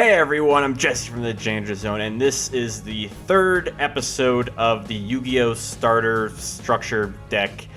Hey everyone, I'm Jesse from the Janjo Zone, and this is the third episode of the Yu-Gi-Oh! Starter Structure Deck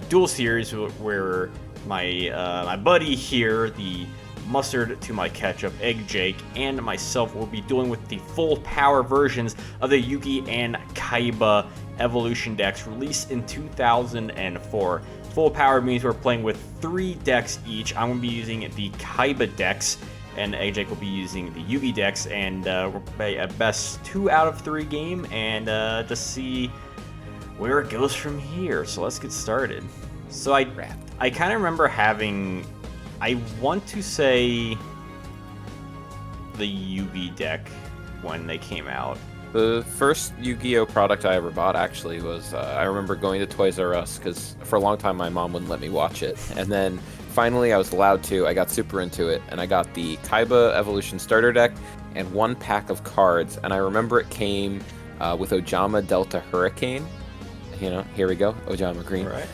duel series, where my buddy here, the mustard to my ketchup, Egg Jake, and myself will be dealing with the full power versions of the Yugi and Kaiba evolution decks released in 2004. Full power means we're playing with 3 decks each. I'm going to be using the Kaiba decks, and AJ will be using the Yugi decks, and we'll play a best 2 out of 3 game, and just see where it goes from here. So let's get started. So I kind of remember having, I want to say, the Yugi deck when they came out. The first Yu-Gi-Oh product I ever bought actually was, I remember going to Toys R Us, because for a long time my mom wouldn't let me watch it, and then finally I was allowed to. I got super into it, and I got the Kaiba Evolution Starter Deck and 1 pack of cards, and I remember it came with Ojama Delta Hurricane. You know, here we go, Ojama Green. Right.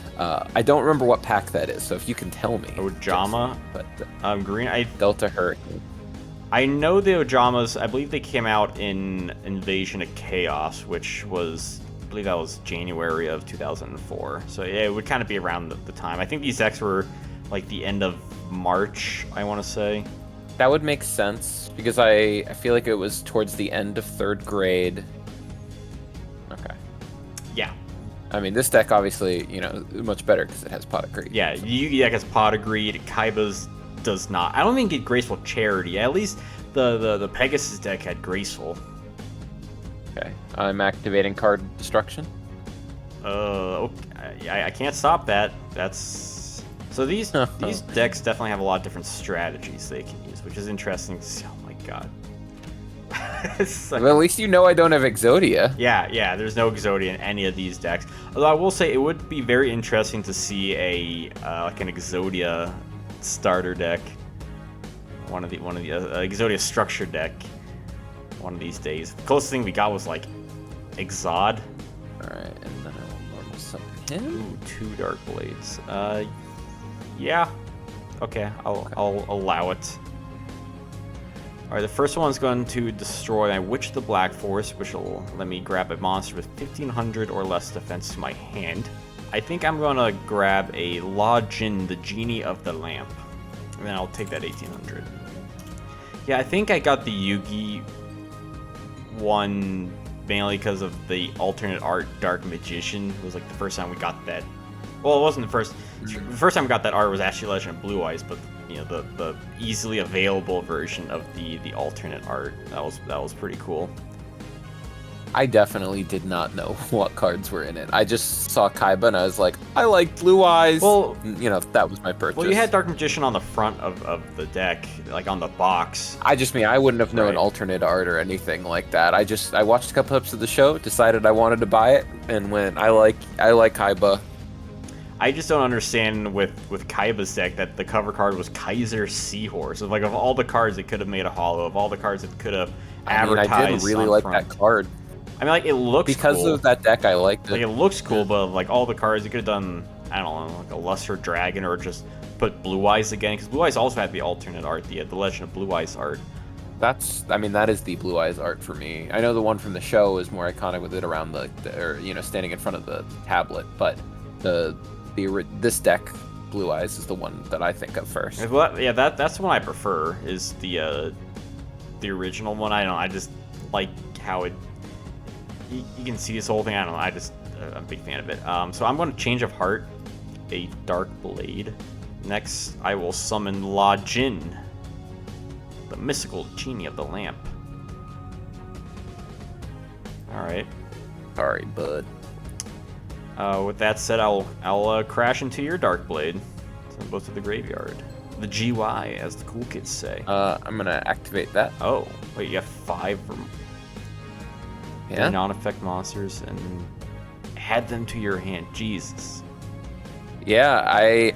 I don't remember what pack that is, so if you can tell me. Ojama, but Green. Delta Hurricane. I know the Ojamas, I believe they came out in Invasion of Chaos, which was, I believe that was January of 2004. So yeah, it would kind of be around the time. I think these decks were like the end of March, I want to say. That would make sense, because I feel like it was towards the end of 3rd grade. Okay. Yeah. I mean, this deck obviously, you know, much better because it has Pot of Greed. Yeah, Yugi deck has Pot of Greed, Kaiba's does not. I don't think it Graceful Charity. At least the Pegasus deck had Graceful. Okay. I'm activating card destruction. Okay. I can't stop that. That's so these decks definitely have a lot of different strategies they can use, which is interesting to see. Oh my god. Well, at least you know I don't have Exodia. Yeah, there's no Exodia in any of these decks. Although I will say it would be very interesting to see a like an Exodia starter deck, one of the Exodia structure deck, one of these days. The closest thing we got was like Exod. All right, and then I will normal summon him. Ooh, 2 Dark Blades. Yeah. Okay, I'll allow it. Alright, the first one's going to destroy my Witch of the Black Forest, which will let me grab a monster with 1500 or less defense to my hand. I think I'm going to grab a La Jin, the Genie of the Lamp, and then I'll take that 1800. Yeah, I think I got the Yugi one mainly because of the alternate art Dark Magician. It was like the first time we got that. Well, it wasn't the first. The first time we got that art was actually Legend of Blue Eyes, but you know, the easily available version of the alternate art, that was pretty cool. I definitely did not know what cards were in it. I just saw Kaiba and I was like, I like Blue Eyes. Well, you know, that was my purchase. Well, you had Dark Magician on the front of the deck, like on the box. I just mean I wouldn't have known alternate art or anything like that. I watched a couple episodes of the show, decided I wanted to buy it, and went, I like Kaiba. I just don't understand with Kaiba's deck that the cover card was Kaiser Seahorse. Like, of all the cards it could have made a holo, of all the cards it could have advertised. I didn't really like that card. I mean, like, it looks because cool. of that deck, I liked it. Like, it looks cool, but like all the cards, you could have done, I don't know, like a Luster Dragon, or just put Blue Eyes again, because Blue Eyes also had the alternate art, the Legend of Blue Eyes art. That is the Blue Eyes art for me. I know the one from the show is more iconic with it around or you know, standing in front of the tablet, but this deck, Blue Eyes, is the one that I think of first. Well, yeah, that's the one I prefer, is the original one. I just like how it. You can see this whole thing. I don't know. I'm a big fan of it. So I'm going to Change of Heart, a Dark Blade. Next, I will summon La Jin, the mystical Genie of the Lamp. All right. Sorry, bud. With that said, I'll crash into your Dark Blade. Send them both to the graveyard. The GY, as the cool kids say. I'm gonna activate that. Oh, wait, you got 5 from non-effect monsters and add them to your hand. Jesus. Yeah,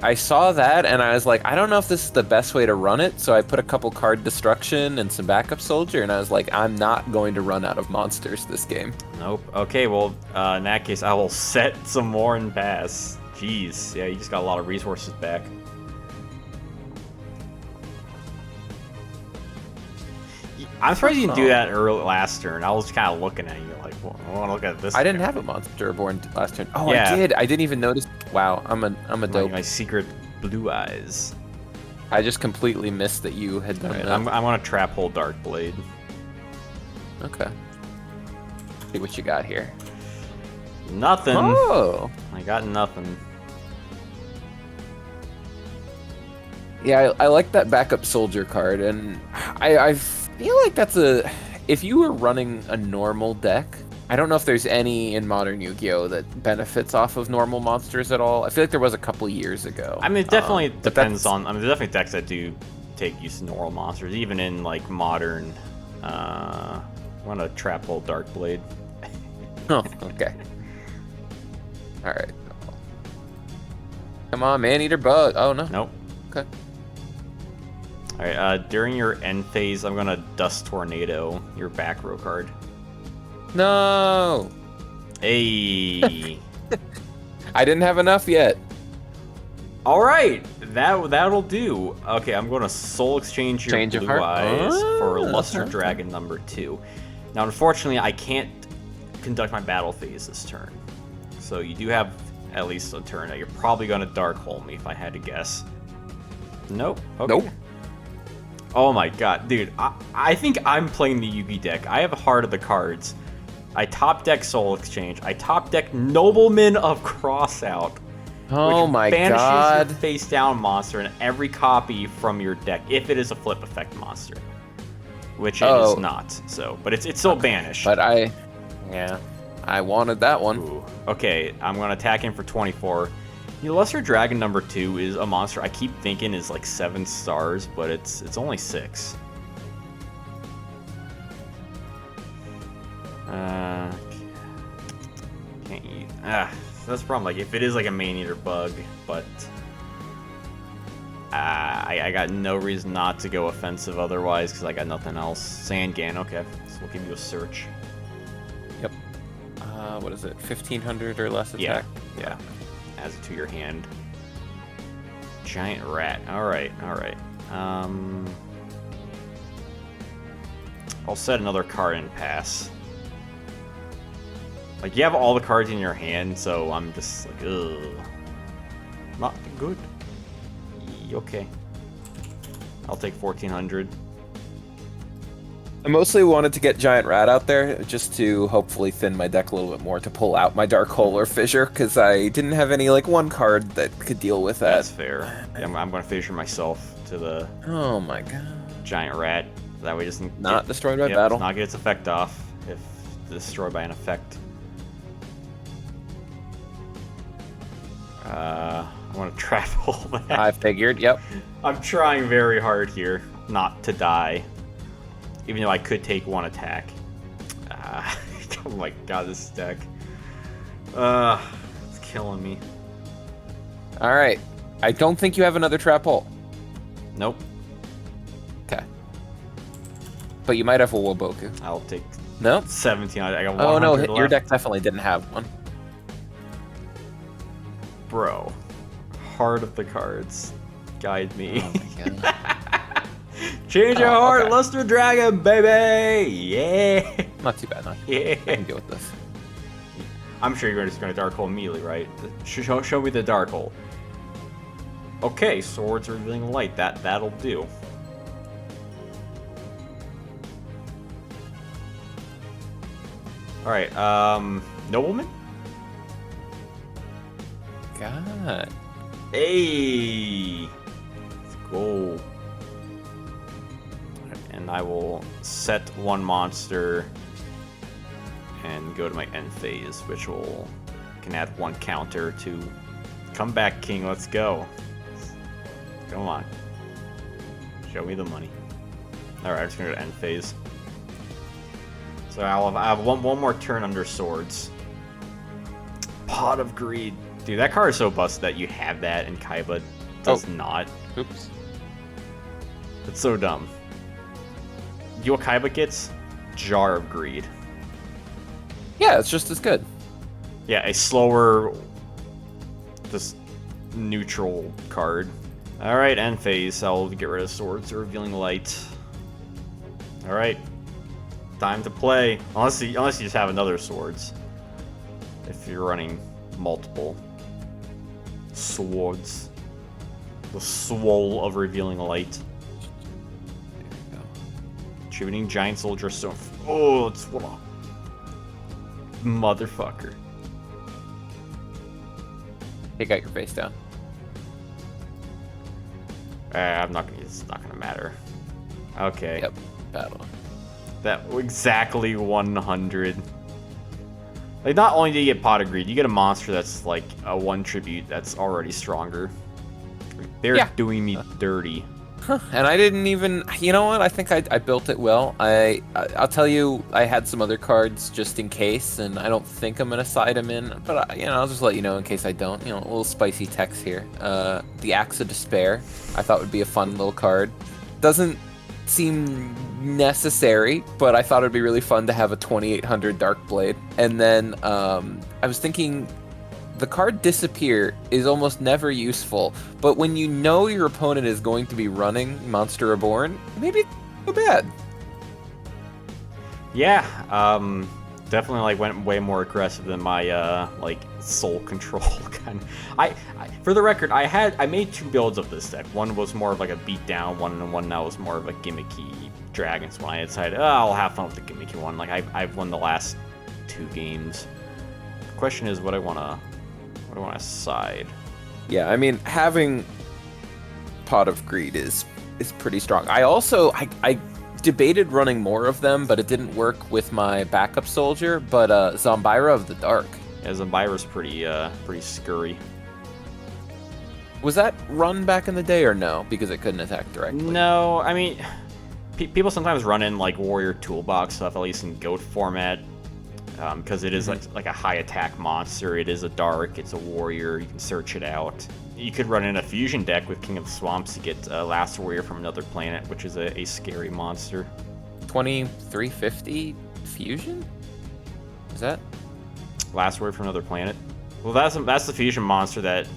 I saw that and I was like, I don't know if this is the best way to run it, so I put a couple card destruction and some backup soldier, and I was like, I'm not going to run out of monsters this game. Nope. Okay, well, in that case, I will set some more and pass. Jeez, yeah, you just got a lot of resources back. I'm surprised you didn't do Oh. that early last turn. I was kind of looking at you like, well, I want to look at this. I didn't have a monster born last turn. Oh, Yeah. I did. I didn't even notice. Wow, I'm a dope. My secret blue eyes. I just completely missed that you had done Right, that. I want to trap hole Dark Blade. Okay. See what you got here. Nothing. Oh. I got nothing. Yeah, I like that backup soldier card, and I feel like that's a... If you were running a normal deck, I don't know if there's any in modern Yu-Gi-Oh! That benefits off of normal monsters at all. I feel like there was a couple years ago. I mean, it definitely but depends that's- on. I mean, there's definitely decks that do take use of normal monsters, even in like modern. I want to trap hole Dark Blade. Oh, okay. All right. Come on, man-eater bug. Oh, no. Nope. Okay. All right. During your end phase, I'm gonna Dust Tornado your back row card. No! Hey. I didn't have enough yet. All right. That'll do. Okay, I'm going to Soul Exchange your Change of Blue heart? Eyes for Oh, Luster okay. Dragon number 2. Now, unfortunately, I can't conduct my battle phase this turn. So you do have at least a turn that you're probably going to Dark Hole me if I had to guess. Nope. Okay. Nope. Oh my god, dude. I think I'm playing the Yugi deck. I have Heart of the Cards. I top deck Soul Exchange. I top deck Nobleman of Crossout. Oh Which my banishes god. your face down monster in every copy from your deck if it is a flip effect monster, which it Oh. is not. So, but it's still banished. But I wanted that one. Ooh. Okay, I'm gonna attack him for 24. Your Lesser Dragon number 2 is a monster I keep thinking is like 7 stars, but it's only 6. Can't eat. That's the problem. Like, if it is like a Man-Eater bug, but I got no reason not to go offensive otherwise because I got nothing else. Sandgan, okay. So we'll give you a search. Yep. What is it? 1500 or less attack? Yeah. Adds it to your hand. Giant rat. Alright. I'll set another card and pass. Like, you have all the cards in your hand, so I'm just like, ugh. Not good. Okay. I'll take 1400. I mostly wanted to get Giant Rat out there just to hopefully thin my deck a little bit more to pull out my Dark Hole or Fissure, because I didn't have any, like, one card that could deal with that. That's fair. Yeah, I'm going to fissure myself to the Oh my god. giant rat. That way it doesn't Not get, destroyed by yep, battle. not get its effect off if destroyed by an effect. I want to trap hole that. I figured, yep. I'm trying very hard here not to die, even though I could take one attack. Oh my god, this deck. It's killing me. Alright. I don't think you have another trap hole. Nope. Okay. But you might have a Woboku. I'll take No? 17. I got 100 Oh no, left. your deck definitely didn't have one. Bro. Heart of the Cards. Guide me. Oh my god. Change your Oh, heart, okay. Luster Dragon, baby! Yeah! Not too bad, not too Yeah! bad. I can deal with this. I'm sure you're just going to Dark Hole immediately, right? Show me the Dark Hole. Okay, Swords Revealing Light. That'll do. Alright, Nobleman? God. Hey! Let's go. And I will set one monster and go to my end phase, which can add one counter to Come Back King. Let's go. Come on. Show me the money. Alright, I'm just gonna go to end phase. So I have one more turn under Swords. Pot of Greed. Dude, that card is so busted that you have that and Kaiba does not. Oops. It's so dumb. You know what Kaiba gets? Jar of Greed. Yeah, it's just as good. Yeah, a slower, just neutral card. Alright, end phase. I'll get rid of Swords, Revealing Light. All right. Time to play. Unless you just have another swords. If you're running multiple swords. The swole of revealing light. There we go. Shooting giant soldier stone. Oh, it's what a motherfucker. Take out your face down. I'm not gonna. It's not gonna matter. Okay. Yep. Battle. That exactly 100. Like, not only do you get Pot of Greed, you get a monster that's like a 1 tribute that's already stronger. They're doing me dirty. Huh. And I didn't even. You know what? I think I built it well. I'll tell you, I had some other cards just in case, and I don't think I'm gonna side them in. But I'll just let you know in case I don't. A little spicy text here. The Axe of Despair. I thought would be a fun little card. Doesn't seem necessary, but I thought it'd be really fun to have a 2800 Dark Blade. And then I was thinking, the card Disappear is almost never useful, but when you know your opponent is going to be running Monster Reborn, maybe it's not bad. Yeah, definitely like went way more aggressive than my like soul control kind of. I for the record, I made 2 builds of this deck. One was more of like a beatdown one, and one that was more of a gimmicky dragons one. I decided, I'll have fun with the gimmicky one. Like I've won the last 2 games. The question is what I wanna side. Yeah, I mean, having Pot of Greed is pretty strong. I debated running more of them, but it didn't work with my backup soldier. But Zombira of the Dark. Yeah, Zombira's pretty scurry. Was that run back in the day or no? Because it couldn't attack directly. No, I mean, people sometimes run in like Warrior Toolbox stuff, at least in Goat format. Because it is like a high attack monster. It is a dark. It's a warrior. You can search it out. You could run in a fusion deck with King of the Swamps to get Last Warrior from Another Planet, which is a scary monster. 2350 fusion? Is that Last Warrior from Another Planet? Well, that's the fusion monster that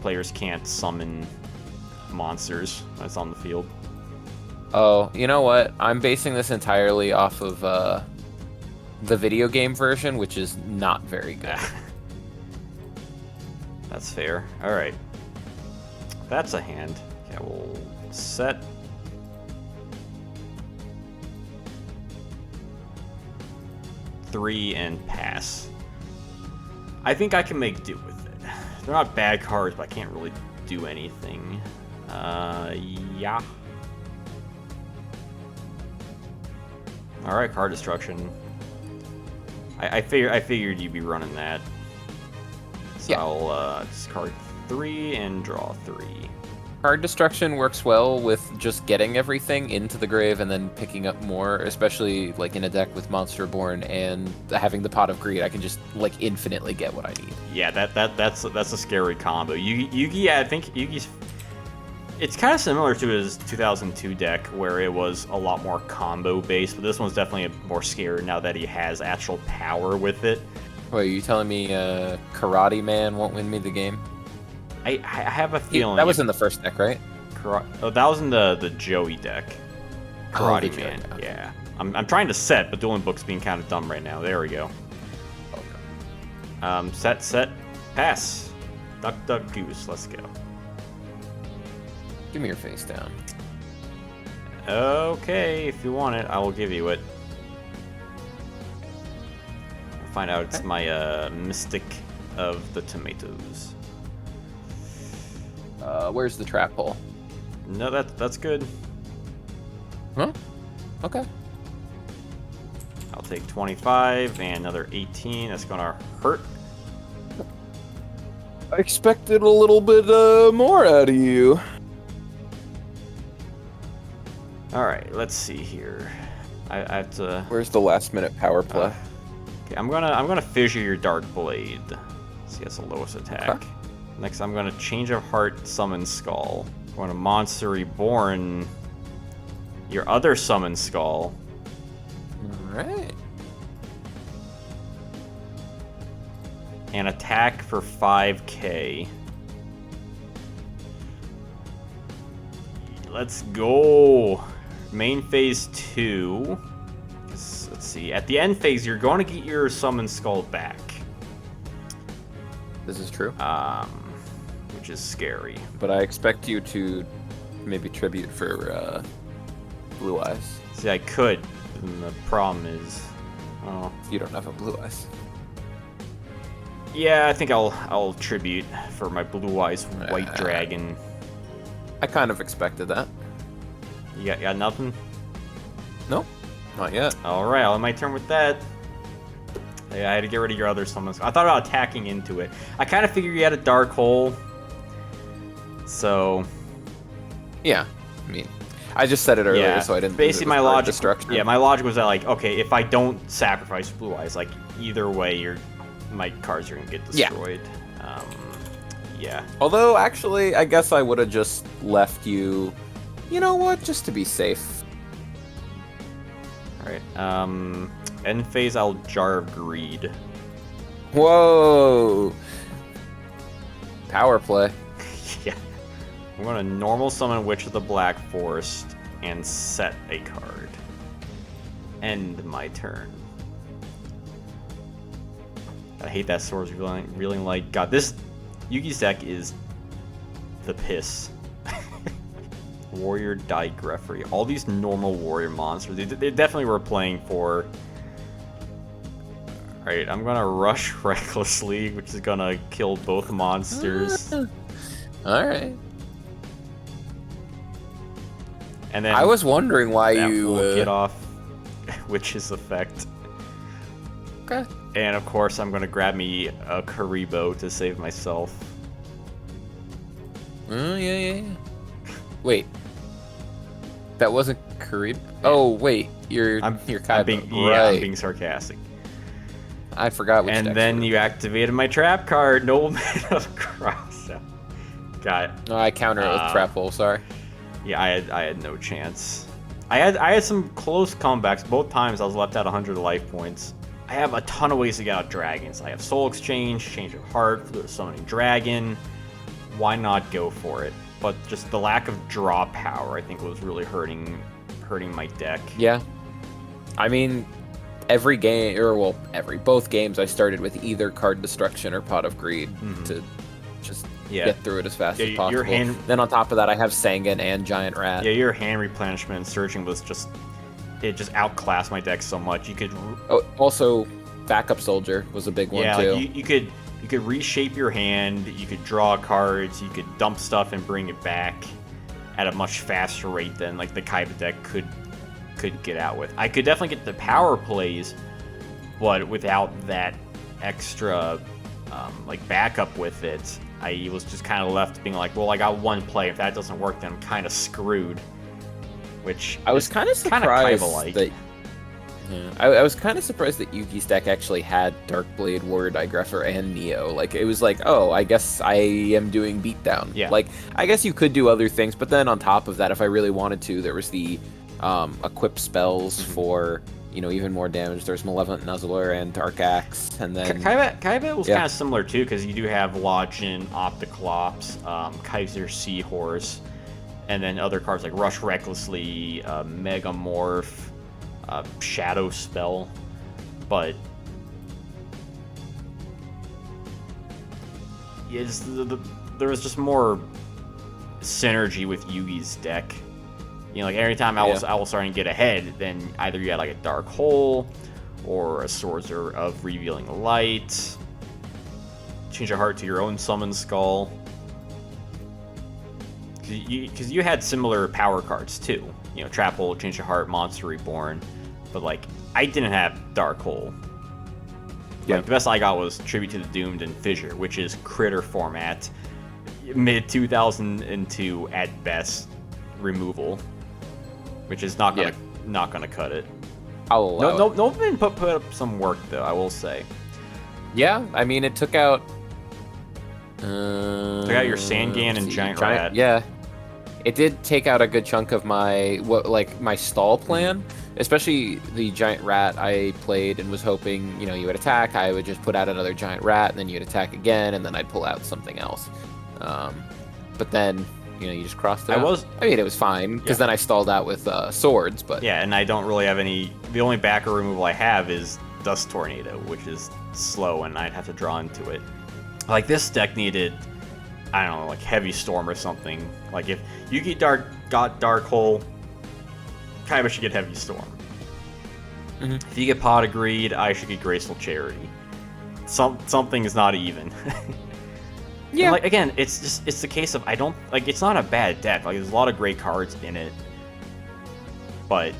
players can't summon monsters that's on the field. Oh, you know what? I'm basing this entirely off of the video game version, which is not very good. That's fair. All right. That's a hand. Okay, we'll set. Three and pass. I think I can make do with it. They're not bad cards, but I can't really do anything. Yeah. All right, card destruction. I figured you'd be running that. So yeah. I'll discard 3 and draw 3. Card destruction works well with just getting everything into the grave and then picking up more, especially like in a deck with Monster Reborn and having the Pot of Greed. I can just like infinitely get what I need. Yeah, that's a scary combo. Yugi, I think Yugi's. It's kind of similar to his 2002 deck, where it was a lot more combo-based, but this one's definitely more scary now that he has actual power with it. Wait, are you telling me Karate Man won't win me the game? I have a feeling... That was in the first deck, right? Oh, that was in the Joey deck. Karate Man, okay. Yeah. I'm trying to set, but Dueling Book's being kind of dumb right now. There we go. Okay. Set, pass. Duck, goose, let's go. Give me your face down. Okay, if you want it, I will give you it. I'll find out it's my Mystic of the Tomatoes. Where's the trap hole? No, that's good. Huh? Okay. I'll take 25 and another 18. That's gonna hurt. I expected a little bit more out of you. All right, let's see here. I have to. Where's the last-minute power play? Okay, I'm gonna fissure your Dark Blade. See, that's the lowest attack. Okay. Next, I'm gonna Change of Heart, Summon Skull. I'm gonna Monster Reborn your other Summon Skull. All right. And attack for 5k. Let's go. main phase 2. Let's see. At the end phase, you're going to get your summon skull back. This is true. Which is scary. But I expect you to maybe tribute for Blue Eyes. See, I could. And the problem is, You don't have a Blue Eyes. yeah, I think I'll tribute for my Blue Eyes White Dragon. I kind of expected that. You got nothing? No, not yet. All right, I'll end my turn with that. Yeah, I had to get rid of your other summons. I thought about attacking into it. I kind of figured you had a Dark Hole. So... Yeah, I mean, I just said it earlier, so I didn't. Basically, my logic. Destruction. Yeah, my logic was that like, okay, if I don't sacrifice Blue Eyes, like either way, my cards are gonna get destroyed. Yeah. Although, actually, I guess I would have just left you. You know what? Just to be safe. All right. End phase, I'll Jar of Greed. Whoa! Power play. Yeah. I'm gonna normal summon Witch of the Black Forest and set a card. End my turn. I hate that Swords Reeling Light. God, this Yugi's deck is the piss. Warrior Digreffry. All these normal warrior monsters. They definitely were playing for. Alright, I'm gonna Rush Recklessly, which is gonna kill both monsters. Alright. And then I was wondering why you will get off Witch's Effect. Okay. And of course, I'm gonna grab me a Karibo to save myself. Yeah. Wait. That wasn't Karibo. Oh wait, you're Kaiba. I'm being sarcastic. I forgot. Which and then you activated my trap card, Nobleman of Cross. Got it. No, I counter it with Trap Hole. Sorry. Yeah, I had no chance. I had some close comebacks. Both times I was left at 100 life points. I have a ton of ways to get out dragons. I have Soul Exchange, Change of Heart, Flute of Summoning Dragon. Why not go for it? But just the lack of draw power, I think, was really hurting my deck. Yeah. I mean, every game, both games, I started with either Card Destruction or Pot of Greed to just get through it as fast as possible. Then on top of that, I have Sangan and Giant Rat. Yeah, your hand replenishment and searching was just outclassed my deck so much. You could also Backup Soldier was a big one too. Yeah, you could reshape your hand. You could draw cards. You could dump stuff and bring it back at a much faster rate than like the Kaiba deck could get out with. I could definitely get the power plays, but without that extra like backup with it, I was just kind of left being like, well, I got one play. If that doesn't work, then I'm kind of screwed. Which I was kind of surprised that. Yeah. I was kind of surprised that Yugi's deck actually had Darkblade, Warrior Digreffer, and Neo. Like, it was like, oh, I guess I am doing Beatdown. Yeah. Like, I guess you could do other things, but then on top of that, if I really wanted to, there was the equip spells for, even more damage. There's Malevolent Nuzzler and Dark Axe, and then... Kaiba was kind of similar, too, because you do have Login, Opticlops, Kaiser Seahorse, and then other cards like Rush Recklessly, Megamorph, Shadow Spell, but there was just more synergy with Yugi's deck. Like every time I was starting to get ahead, then either you had like a Dark Hole or a Sorcerer of Revealing Light, change your heart to your own Summon Skull. Because you had similar power cards too. Trap Hole, Change your Heart, Monster Reborn. But, like, I didn't have Dark Hole. Yeah. Like, the best I got was Tribute to the Doomed and Fissure, which is critter format. Mid-2002, at best, removal. Which is not gonna cut it. I'll allow it. Nobleman put up some work, though, I will say. Yeah, I mean, it took out... took out your Sangan and Giant Rat. Yeah. It did take out a good chunk of my stall plan. Especially the Giant Rat I played and was hoping, you would attack. I would just put out another Giant Rat, and then you'd attack again, and then I'd pull out something else. But then You just crossed it I out? was. I mean, it was fine, because then I stalled out with swords, but... Yeah, and I don't really have any... The only backer removal I have is Dust Tornado, which is slow, and I'd have to draw into it. Like, this deck needed, I don't know, like Heavy Storm or something. Like, if Yugi got Dark Hole, Kaiba should get Heavy Storm. If you get Pot of Greed, I should get Graceful Charity. Something is not even. Yeah. And like, again, it's the case of, I don't, like, it's not a bad deck. Like, there's a lot of great cards in it. But,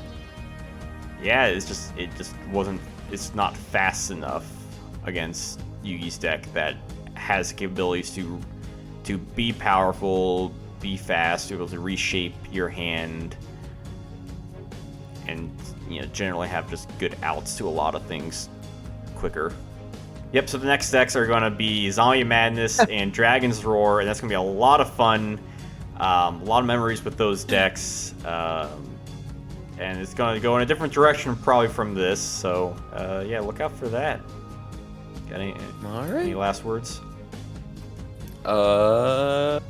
yeah, it just wasn't, it's not fast enough against Yugi's deck that has capabilities to be powerful, be fast, to be able to reshape your hand, and, you know, generally have just good outs to a lot of things quicker. Yep, so the next decks are going to be Zombie Madness and Dragon's Roar, and that's going to be a lot of fun. A lot of memories with those decks. And it's going to go in a different direction probably from this, so yeah, look out for that. Got any last words? No,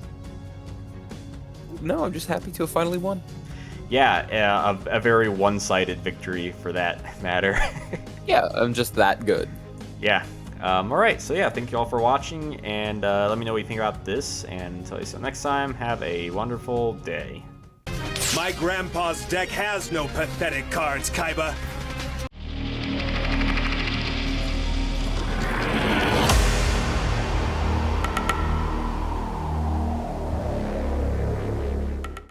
I'm just happy to have finally won. Yeah, a very one-sided victory for that matter. Yeah, I'm just that good. Yeah. Alright, so yeah, thank you all for watching, and let me know what you think about this, and until you see you next time, have a wonderful day. My grandpa's deck has no pathetic cards, Kaiba.